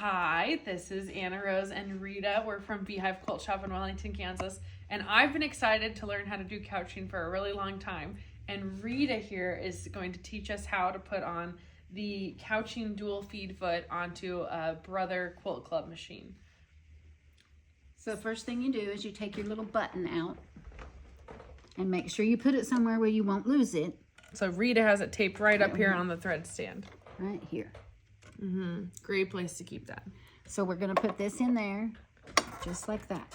Hi, this is Anna Rose and Rita. We're from Beehive Quilt Shop in Wellington, Kansas. And I've been excited to learn how to do couching for a really long time. And Rita here is going to teach us how to put on the couching dual feed foot onto a Brother Quilt Club machine. So the first thing you do is you take your little button out and make sure you put it somewhere where you won't lose it. So Rita has it taped right up here on the thread stand. Right here. Great place to keep that. So we're going to put this in there just like that.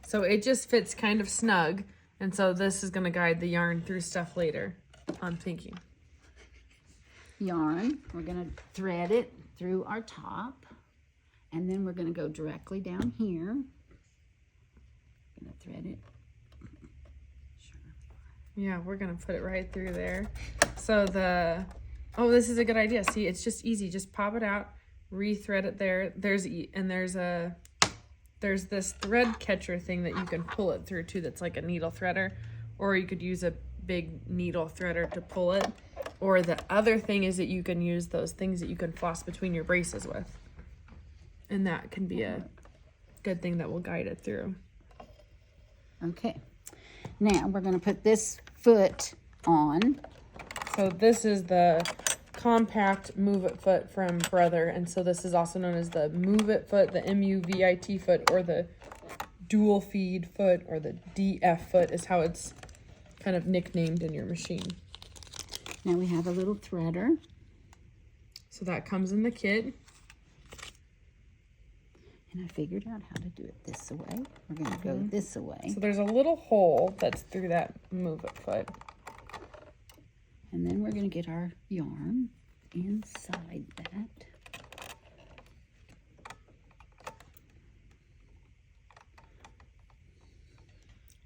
So it just fits kind of snug. And so this is going to guide the yarn through stuff later, I'm thinking. Yarn, we're going to thread it through our top. And then we're going to go directly down here. Going to thread it. Yeah, we're going to put it right through there. So oh, this is a good idea. See, it's just easy. Just pop it out, re-thread it there. There's this thread catcher thing that you can pull it through too, that's like a needle threader, or you could use a big needle threader to pull it. Or the other thing is that you can use those things that you can floss between your braces with. And that can be a good thing that will guide it through. Okay. Now we're going to put this foot on. So this is the compact Move It foot from Brother, and so this is also known as the Move It foot, the MUVIT foot, or the dual feed foot, or the DF foot is how it's kind of nicknamed in your machine. Now we have a little threader. So that comes in the kit. And I figured out how to do it this way. We're going to go this way. So there's a little hole that's through that Move It foot. And then we're going to get our yarn inside that.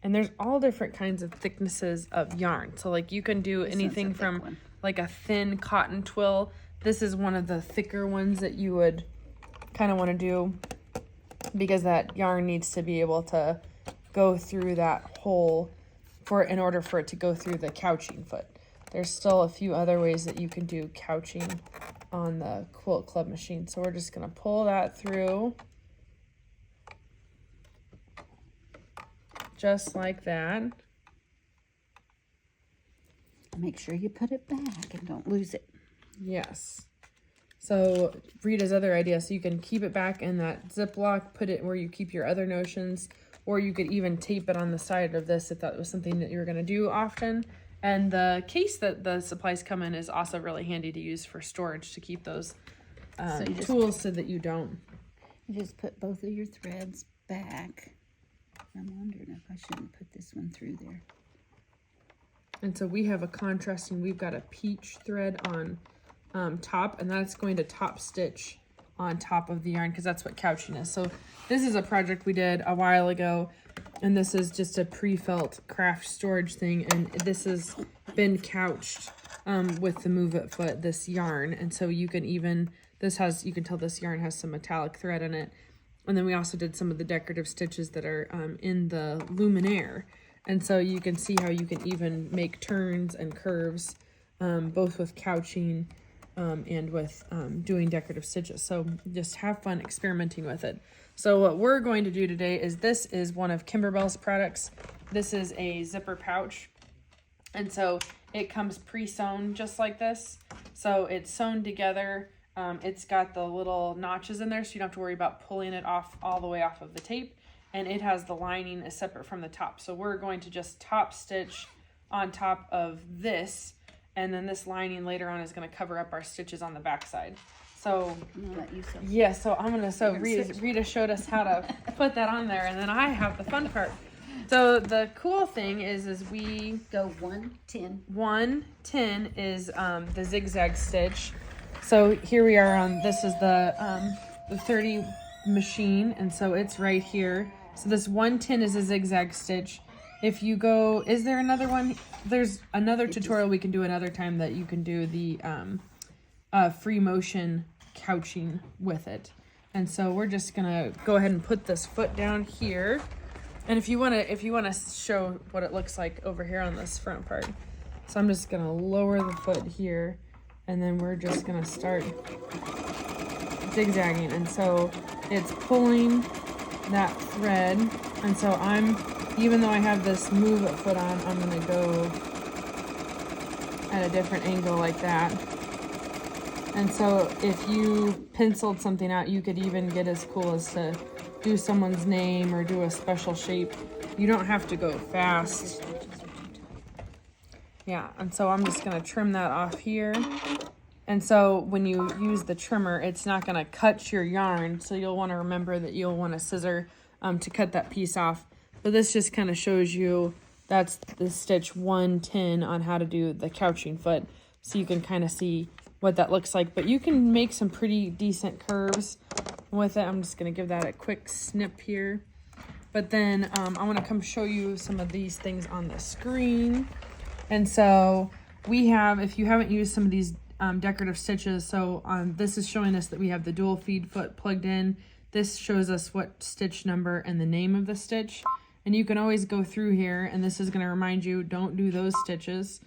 And there's all different kinds of thicknesses of yarn. So like you can do anything from like a thin cotton twill. This is one of the thicker ones that you would kind of want to do, because that yarn needs to be able to go through that hole in order for it to go through the couching foot. There's still a few other ways that you can do couching on the Quilt Club machine. So we're just going to pull that through just like that. Make sure you put it back and don't lose it. Yes. So Rita's other idea, so you can keep it back in that Ziploc, put it where you keep your other notions, or you could even tape it on the side of this if that was something that you were going to do often. And the case that the supplies come in is also really handy to use for storage, to keep those tools so that you don't. You just put both of your threads back. I'm wondering if I shouldn't put this one through there. And so we have a contrasting, we've got a peach thread on top, and that's going to top stitch on top of the yarn, because that's what couching is. So this is a project we did a while ago, and this is just a pre-felt craft storage thing, and this has been couched with the Move It foot, this yarn. And so you can even, you can tell this yarn has some metallic thread in it. And then we also did some of the decorative stitches that are in the luminaire. And so you can see how you can even make turns and curves, both with couching and with doing decorative stitches. So just have fun experimenting with it. So what we're going to do today is, this is one of Kimberbell's products. This is a zipper pouch. And so it comes pre-sewn just like this. So it's sewn together. It's got the little notches in there, so you don't have to worry about pulling it off all the way off of the tape. And it has the lining is separate from the top. So we're going to just top stitch on top of this. And then this lining later on is going to cover up our stitches on the back side. So, yeah, so Rita showed us how to put that on there, and then I have the fun part. So the cool thing is we go 110. 110 is the zigzag stitch. So here we are on, this is the 30 machine, and so it's right here. So this 110 is a zigzag stitch. If you go, is there another one? There's another tutorial we can do another time that you can do the free motion couching with it. And so we're just gonna go ahead and put this foot down here. And if you wanna show what it looks like over here on this front part. So I'm just gonna lower the foot here, and then we're just gonna start zigzagging, and so it's pulling that thread. And so even though I have this move it foot on, I'm gonna go at a different angle like that. And so if you penciled something out, you could even get as cool as to do someone's name or do a special shape. You don't have to go fast. Yeah, and so I'm just gonna trim that off here. And so when you use the trimmer, it's not gonna cut your yarn. So you'll wanna remember that you'll want a scissor to cut that piece off. But this just kind of shows you, that's the stitch 110 on how to do the couching foot. So you can kind of see what that looks like. But you can make some pretty decent curves with it. I'm just gonna give that a quick snip here. But then I wanna come show you some of these things on the screen. And so we have, if you haven't used some of these decorative stitches, so this is showing us that we have the dual feed foot plugged in. This shows us what stitch number and the name of the stitch. And you can always go through here, and this is gonna remind you, don't do those stitches.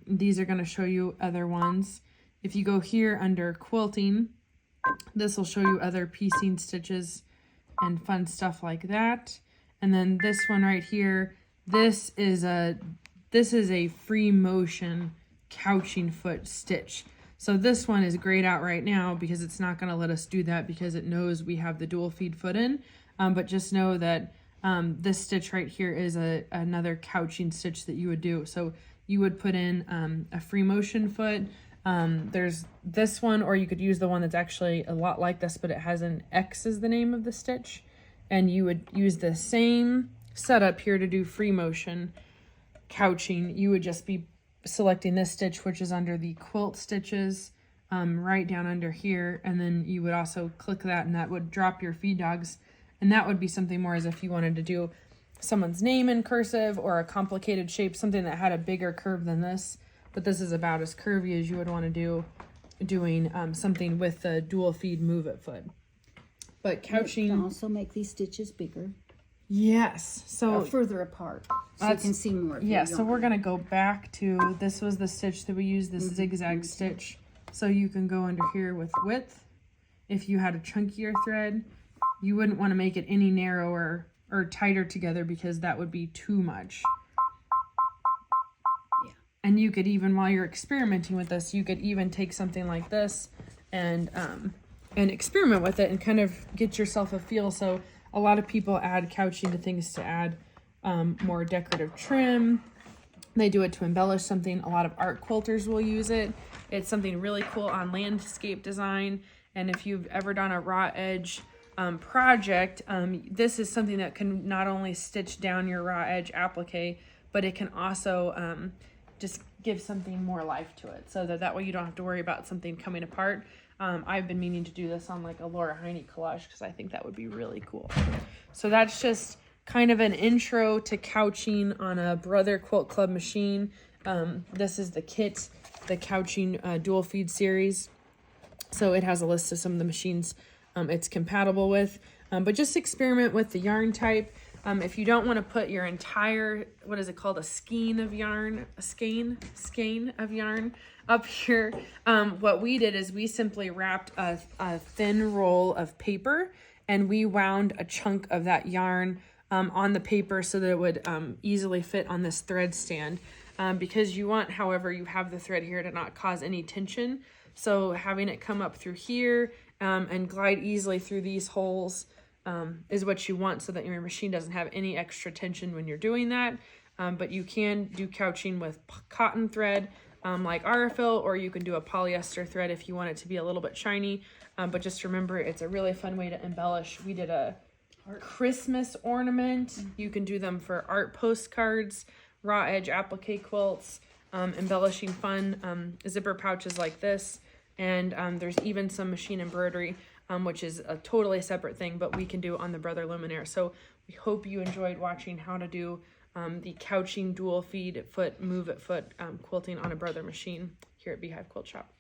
These are gonna show you other ones. If you go here under quilting, this will show you other piecing stitches and fun stuff like that. And then this one right here, this is a free motion couching foot stitch. So this one is grayed out right now because it's not going to let us do that because it knows we have the dual feed foot in. But just know that this stitch right here is another couching stitch that you would do. So you would put in a free motion foot. There's this one, or you could use the one that's actually a lot like this, but it has an X as the name of the stitch. And you would use the same setup here to do free motion couching. You would just be selecting this stitch, which is under the quilt stitches, right down under here. And then you would also click that, and that would drop your feed dogs. And that would be something more as if you wanted to do someone's name in cursive or a complicated shape, something that had a bigger curve than this. But this is about as curvy as you would want to do doing something with the dual feed move it foot. But couching, you can also make these stitches bigger. Yes, so further apart, so you can see more. Yeah, so we're gonna go back to, this was the stitch that we used, this zigzag stitch. So you can go under here with width. If you had a chunkier thread, you wouldn't want to make it any narrower or tighter together because that would be too much. Yeah. And you could even, while you're experimenting with this, you could even take something like this and experiment with it and kind of get yourself a feel. So a lot of people add couching to things to add more decorative trim. They do it to embellish something. A lot of art quilters will use it. It's something really cool on landscape design. And if you've ever done a raw edge project, this is something that can not only stitch down your raw edge applique, but it can also just give something more life to it, so that way you don't have to worry about something coming apart. I've been meaning to do this on like a Laura Heine collage because I think that would be really cool. So that's just kind of an intro to couching on a Brother Quilt Club machine. This is the kit, the couching dual feed series. So it has a list of some of the machines it's compatible with, but just experiment with the yarn type. If you don't want to put your entire, what is it called, a skein of yarn, skein of yarn up here, what we did is we simply wrapped a thin roll of paper, and we wound a chunk of that yarn on the paper so that it would easily fit on this thread stand, because you want, however you have the thread here, to not cause any tension. So having it come up through here and glide easily through these holes is what you want, so that your machine doesn't have any extra tension when you're doing that. But you can do couching with cotton thread like Aurifil, or you can do a polyester thread if you want it to be a little bit shiny. But just remember, it's a really fun way to embellish. We did a Christmas ornament. You can do them for art postcards, raw edge applique quilts, embellishing fun zipper pouches like this. And there's even some machine embroidery, which is a totally separate thing, but we can do on the Brother Luminaire. So we hope you enjoyed watching how to do the couching dual feed foot, move it foot quilting on a Brother machine here at Beehive Quilt Shop.